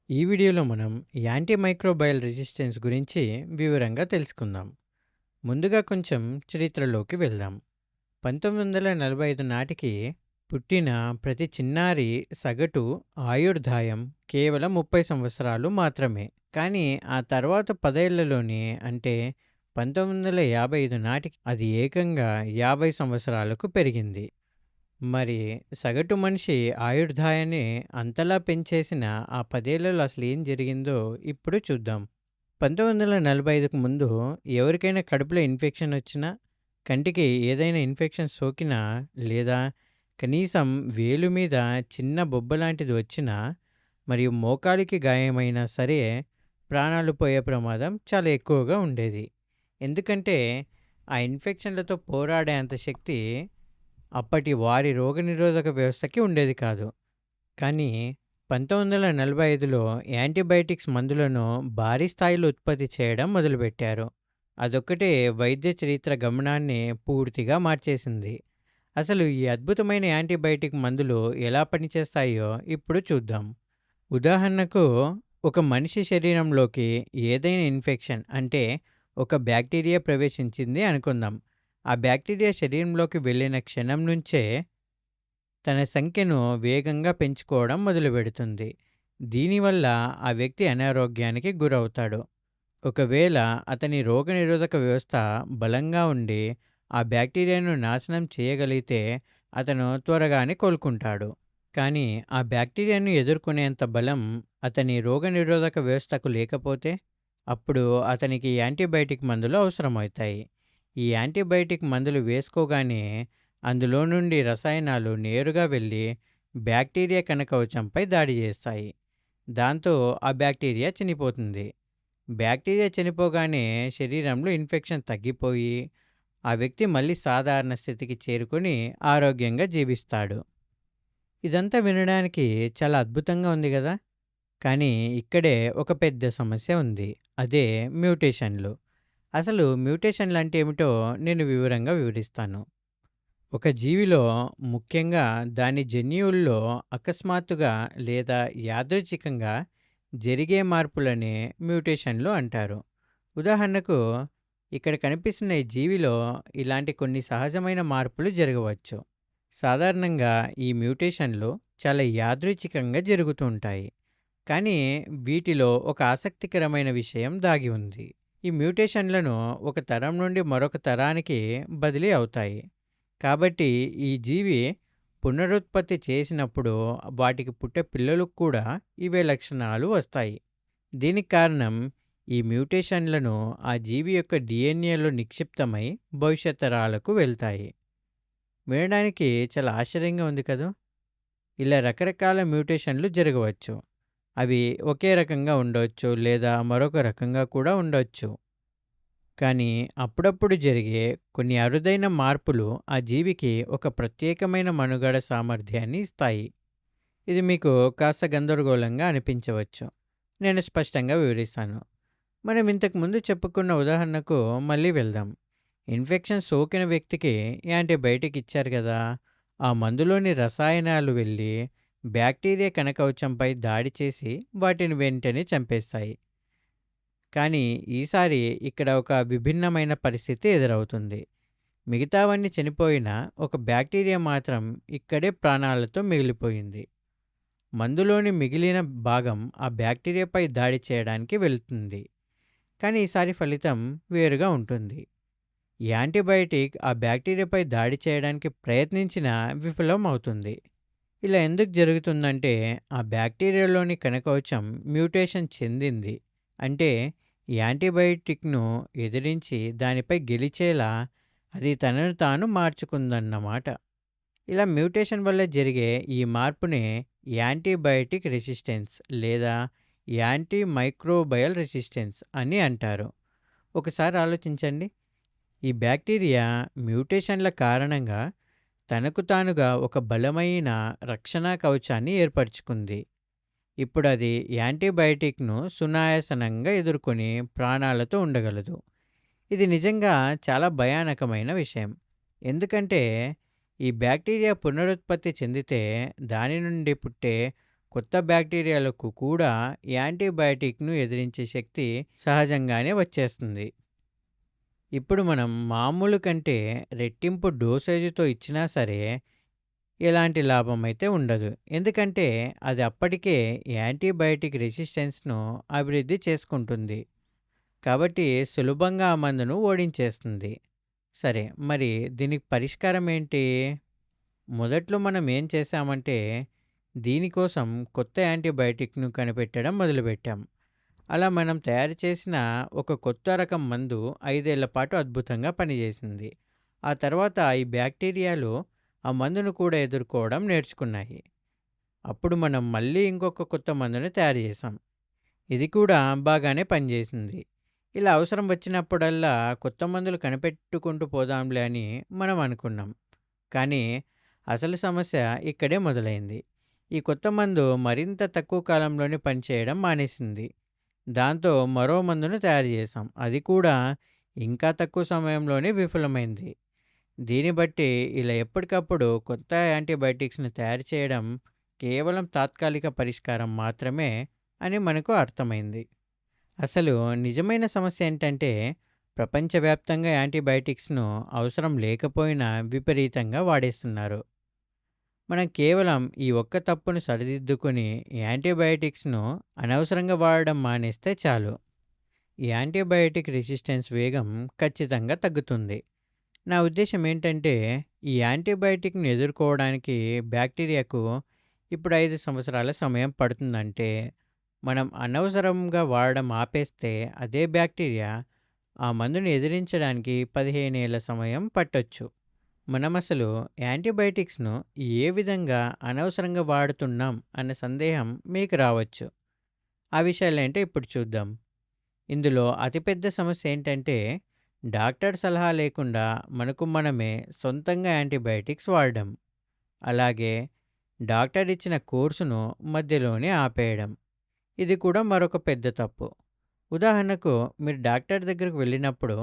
ఈ వీడియోలో మనం యాంటీమైక్రోబయల్ రెసిస్టెన్స్ గురించి వివరంగా తెలుసుకుందాం. ముందుగా కొంచెం చరిత్రలోకి వెళ్దాం. 1945 నాటికి పుట్టిన ప్రతి చిన్నారి సగటు ఆయుర్దాయం కేవలం 30 సంవత్సరాలు మాత్రమే. కానీ ఆ తర్వాత 10 ఏళ్లలోనే అంటే 1955 నాటికి అది ఏకంగా 50 సంవత్సరాలకు పెరిగింది. మరి సగటు మనిషి ఆయుర్దాయాన్ని అంతలా పెంచేసిన ఆ 10 ఏళ్లలో అసలేం జరిగిందో ఇప్పుడు చూద్దాం. 1945కు ముందు ఎవరికైనా కడుపులో ఇన్ఫెక్షన్ వచ్చినా, కంటికి ఏదైనా ఇన్ఫెక్షన్ సోకినా, లేదా కనీసం వేలు మీద చిన్న బొబ్బ లాంటిది వచ్చినా, మరియు మోకాలికి గాయమైనా సరే ప్రాణాలు పోయే ప్రమాదం చాలా ఎక్కువగా ఉండేది. ఎందుకంటే ఆ ఇన్ఫెక్షన్లతో పోరాడేంత శక్తి అప్పటి వారి రోగనిరోధక వ్యవస్థకి ఉండేది కాదు. కానీ 1945లో యాంటీబయాటిక్స్ మందులను భారీ స్థాయిలో ఉత్పత్తి చేయడం మొదలుపెట్టారు. అదొక్కటే వైద్య చరిత్ర గమనాన్ని పూర్తిగా మార్చేసింది. అసలు ఈ అద్భుతమైన యాంటీబయాటిక్ మందులు ఎలా పనిచేస్తాయో ఇప్పుడు చూద్దాం. ఉదాహరణకు, ఒక మనిషి శరీరంలోకి ఏదైనా ఇన్ఫెక్షన్ అంటే ఒక బ్యాక్టీరియా ప్రవేశించింది అనుకుందాం. ఆ బ్యాక్టీరియా శరీరంలోకి వెళ్ళిన క్షణం నుంచే తన సంఖ్యను వేగంగా పెంచుకోవడం మొదలుపెడుతుంది. దీనివల్ల ఆ వ్యక్తి అనారోగ్యానికి గురవుతాడు. ఒకవేళ అతని రోగనిరోధక వ్యవస్థ బలంగా ఉండి ఆ బ్యాక్టీరియాను నాశనం చేయగలిగితే అతను త్వరగానే కోలుకుంటాడు. కానీ ఆ బ్యాక్టీరియాను ఎదుర్కొనేంత బలం అతని రోగనిరోధక వ్యవస్థకు లేకపోతే అప్పుడు అతనికి యాంటీబయాటిక్ మందులు అవసరమవుతాయి. ఈ యాంటీబయాటిక్ మందులు వేసుకోగానే అందులో నుండి రసాయనాలు నేరుగా వెళ్ళి బ్యాక్టీరియా కణకవచంపై దాడి చేస్తాయి. దాంతో ఆ బ్యాక్టీరియా చనిపోతుంది. బ్యాక్టీరియా చనిపోగానే శరీరంలో ఇన్ఫెక్షన్ తగ్గిపోయి ఆ వ్యక్తి మళ్ళీ సాధారణ స్థితికి చేరుకొని ఆరోగ్యంగా జీవిస్తాడు. ఇదంతా వినడానికి చాలా అద్భుతంగా ఉంది కదా! కానీ ఇక్కడే ఒక పెద్ద సమస్య ఉంది. అదే మ్యూటేషన్లు. అసలు మ్యూటేషన్లు అంటే ఏమిటో నేను వివరంగా వివరిస్తాను. ఒక జీవిలో, ముఖ్యంగా దాని జన్యువుల్లో అకస్మాత్తుగా లేదా యాదృచ్ఛికంగా జరిగే మార్పులనే మ్యూటేషన్లు అంటారు. ఉదాహరణకు, ఇక్కడ కనిపిస్తున్న ఈ జీవిలో ఇలాంటి కొన్ని సహజమైన మార్పులు జరగవచ్చు. సాధారణంగా ఈ మ్యూటేషన్లు చాలా యాదృచ్ఛికంగా జరుగుతూ ఉంటాయి. కానీ వీటిలో ఒక ఆసక్తికరమైన విషయం దాగి ఉంది. ఈ మ్యూటేషన్లను ఒక తరం నుండి మరొక తరానికి బదిలీ అవుతాయి. కాబట్టి ఈ జీవి పునరుత్పత్తి చేసినప్పుడు వాటికి పుట్టే పిల్లలకు కూడా ఇవే లక్షణాలు వస్తాయి. దీనికి కారణం, ఈ మ్యూటేషన్లను ఆ జీవి యొక్క డిఎన్ఏలో నిక్షిప్తమై భవిష్యత్ తరాలకు వెళ్తాయి. వినడానికి చాలా ఆశ్చర్యంగా ఉంది కదా! ఇలా రకరకాల మ్యూటేషన్లు జరగవచ్చు. అవి ఒకే రకంగా ఉండొచ్చు లేదా మరొక రకంగా కూడా ఉండొచ్చు. కానీ అప్పుడప్పుడు జరిగే కొన్ని అరుదైన మార్పులు ఆ జీవికి ఒక ప్రత్యేకమైన మనుగడ సామర్థ్యాన్ని ఇస్తాయి. ఇది మీకు కాస్త గందరగోళంగా అనిపించవచ్చు. నేను స్పష్టంగా వివరిస్తాను. మనం ఇంతకు ముందు చెప్పుకున్న ఉదాహరణకు మళ్ళీ వెళ్దాం. ఇన్ఫెక్షన్ సోకిన వ్యక్తికి యాంటీబయాటిక్ ఇచ్చారు కదా! ఆ మందులోని రసాయనాలు వెళ్ళి బ్యాక్టీరియా కణకవచంపై దాడి చేసి వాటిని వెంటనే చంపేస్తాయి. కానీ ఈసారి ఇక్కడ ఒక విభిన్నమైన పరిస్థితి ఎదురవుతుంది. మిగతావన్నీ చనిపోయినా ఒక బ్యాక్టీరియా మాత్రం ఇక్కడే ప్రాణాలతో మిగిలిపోయింది. మందులోని మిగిలిన భాగం ఆ బ్యాక్టీరియాపై దాడి చేయడానికి వెళ్తుంది. కానీ ఈసారి ఫలితం వేరుగా ఉంటుంది. ఈ యాంటీబయాటిక్ ఆ బ్యాక్టీరియాపై దాడి చేయడానికి ప్రయత్నించినా విఫలం అవుతుంది. ఇలా ఎందుకు జరుగుతుందంటే, ఆ బ్యాక్టీరియాలోని కణకవచం మ్యూటేషన్ చెందింది. అంటే యాంటీబయాటిక్ను ఎదిరించి దానిపై గెలిచేలా అది తనను తాను మార్చుకుందన్నమాట. ఇలా మ్యూటేషన్ వల్ల జరిగే ఈ మార్పునే యాంటీబయాటిక్ రెసిస్టెన్స్ లేదా యాంటీమైక్రోబయల్ రెసిస్టెన్స్ అని అంటారు. ఒకసారి ఆలోచించండి. ఈ బ్యాక్టీరియా మ్యూటేషన్ల కారణంగా తనకు తానుగా ఒక బలమైన రక్షణా కవచాన్ని ఏర్పరచుకుంది. ఇప్పుడు అది యాంటీబయాటిక్ను సునాయాసనంగా ఎదుర్కొని ప్రాణాలతో ఉండగలదు. ఇది నిజంగా చాలా భయానకమైన విషయం. ఎందుకంటే ఈ బ్యాక్టీరియా పునరుత్పత్తి చెందితే దాని నుండి పుట్టే కొత్త బ్యాక్టీరియాలకు కూడా యాంటీబయాటిక్‌ను ఎదిరించే శక్తి సహజంగానే వచ్చేస్తుంది. ఇప్పుడు మనం మామూలు కంటే రెట్టింపు డోసేజ్‌తో ఇచ్చినా సరే ఎలాంటి లాభం అయితే ఉండదు. ఎందుకంటే అది అప్పటికే యాంటీబయాటిక్ రెసిస్టెన్స్‌ను అభివృద్ధి చేసుకుంటుంది. కాబట్టి సులభంగా ఆ మందును ఓడించేస్తుంది. సరే, మరి దీనికి పరిష్కారం ఏంటి? మొదట్లో మనం ఏం చేశామంటే దీనికోసం కొత్త యాంటీబయాటిక్‌ను కనిపెట్టడం మొదలుపెట్టాం. అలా మనం తయారు చేసిన ఒక కొత్త రకం మందు 5 ఏళ్ల పాటు అద్భుతంగా పనిచేసింది. ఆ తర్వాత ఈ బ్యాక్టీరియాలు ఆ మందును కూడా ఎదుర్కోవడం నేర్చుకున్నాయి. అప్పుడు మనం మళ్ళీ ఇంకొక కొత్త మందుని తయారు చేసాం. ఇది కూడా బాగానే పనిచేసింది. ఇలా అవసరం వచ్చినప్పుడల్లా కొత్త మందులు కనిపెట్టుకుంటూ పోదాంలే అని మనం అనుకున్నాం. కానీ అసలు సమస్య ఇక్కడే మొదలైంది. ఈ కొత్త మందు మరింత తక్కువ కాలంలోనే పనిచేయడం మానేసింది. దాంతో మరో మందును తయారు చేసాం. అది కూడా ఇంకా తక్కువ సమయంలోనే విఫలమైంది. దీన్ని బట్టి ఇలా ఎప్పటికప్పుడు కొత్త యాంటీబయాటిక్స్‌ని తయారు చేయడం కేవలం తాత్కాలిక పరిష్కారం మాత్రమే అని మనకు అర్థమైంది. అసలు నిజమైన సమస్య ఏంటంటే ప్రపంచవ్యాప్తంగా యాంటీబయాటిక్స్‌ను అవసరం లేకపోయినా విపరీతంగా వాడేస్తున్నారు. మనం కేవలం ఈ ఒక్క తప్పును సరిదిద్దుకొని యాంటీబయాటిక్స్‌ను అనవసరంగా వాడడం మానేస్తే చాలు. ఈ యాంటీబయాటిక్ రెసిస్టెన్స్ వేగం ఖచ్చితంగా తగ్గుతుంది. నా ఉద్దేశ్యం ఏంటంటే, ఈ యాంటీబయాటిక్‌ని ఎదుర్కోవడానికి బ్యాక్టీరియాకు ఇప్పుడు 5 సంవత్సరాల సమయం పడుతుందంటే, మనం అనవసరంగా వాడడం ఆపేస్తే అదే బ్యాక్టీరియా ఆ మందుని ఎదిరించడానికి 15 ఏళ్ల సమయం పట్టొచ్చు. మనమసలు యాంటీబయాటిక్స్‌ను ఏ విధంగా అనవసరంగా వాడుతున్నాం అన్న సందేహం మీకు రావచ్చు. ఆ విషయాలేంటో ఇప్పుడు చూద్దాం. ఇందులో అతిపెద్ద సమస్య ఏంటంటే, డాక్టర్ సలహా లేకుండా మనకు మనమే సొంతంగా యాంటీబయాటిక్స్ వాడడం. అలాగే డాక్టర్ ఇచ్చిన కోర్సును మధ్యలోనే ఆపేయడం. ఇది కూడా మరొక పెద్ద తప్పు. ఉదాహరణకు మీరు డాక్టర్ దగ్గరకు వెళ్ళినప్పుడు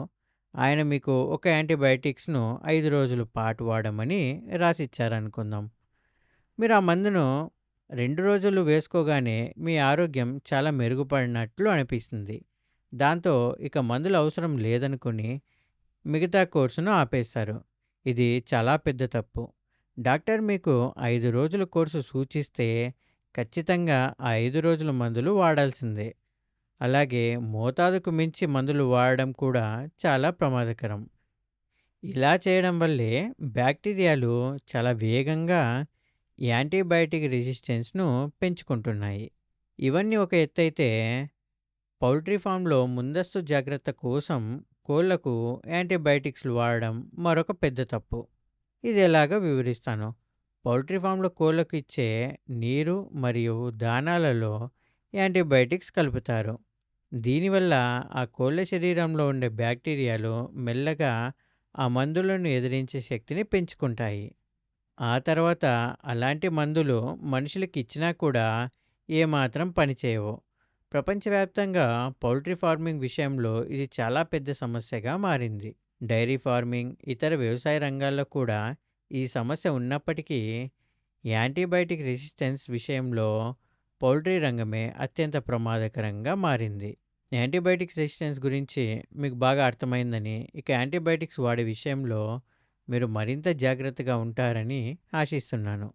ఆయన మీకు ఒక యాంటీబయాటిక్స్‌ను 5 రోజుల పాటు వాడమని రాసిచ్చారనుకుందాం. మీరు ఆ మందును 2 రోజులు వేసుకోగానే మీ ఆరోగ్యం చాలా మెరుగుపడినట్లు అనిపిస్తుంది. దాంతో ఇక మందులు అవసరం లేదనుకుని మిగతా కోర్సును ఆపేస్తారు. ఇది చాలా పెద్ద తప్పు. డాక్టర్ మీకు 5 రోజుల కోర్సు సూచిస్తే ఖచ్చితంగా ఆ 5 రోజుల మందులు వాడాల్సిందే. అలాగే మోతాదుకు మించి మందులు వాడడం కూడా చాలా ప్రమాదకరం. ఇలా చేయడం వల్లే బ్యాక్టీరియాలు చాలా వేగంగా యాంటీబయాటిక్ రెసిస్టెన్స్‌ను పెంచుకుంటున్నాయి. ఇవన్నీ ఒక ఎత్తైతే పౌల్ట్రీ ఫామ్‌లో ముందస్తు జాగ్రత్త కోసం కోళ్లకు యాంటీబయాటిక్స్‌లు వాడడం మరొక పెద్ద తప్పు. ఇది ఎలాగో వివరిస్తాను. పౌల్ట్రీ ఫామ్‌లో కోళ్లకు ఇచ్చే నీరు మరియు దానాలలో యాంటీబయాటిక్స్ కలుపుతారు. దీనివల్ల ఆ కోళ్ల శరీరంలో ఉండే బ్యాక్టీరియాలు మెల్లగా ఆ మందులను ఎదిరించే శక్తిని పెంచుకుంటాయి. ఆ తర్వాత అలాంటి మందులు మనుషులకి ఇచ్చినా కూడా ఏమాత్రం పనిచేయవు. ప్రపంచవ్యాప్తంగా పౌల్ట్రీ ఫార్మింగ్ విషయంలో ఇది చాలా పెద్ద సమస్యగా మారింది. డైరీ ఫార్మింగ్, ఇతర వ్యవసాయ రంగాల్లో కూడా ఈ సమస్య ఉన్నప్పటికీ యాంటీబయాటిక్ రెసిస్టెన్స్ విషయంలో పౌల్ట్రీ రంగమే అత్యంత ప్రమాదకరంగా మారింది. యాంటీబయాటిక్స్ రెసిస్టెన్స్ గురించి మీకు బాగా అర్థమైందని, ఇక యాంటీబయాటిక్స్ వాడే విషయంలో మీరు మరింత జాగ్రత్తగా ఉంటారని ఆశిస్తున్నాను.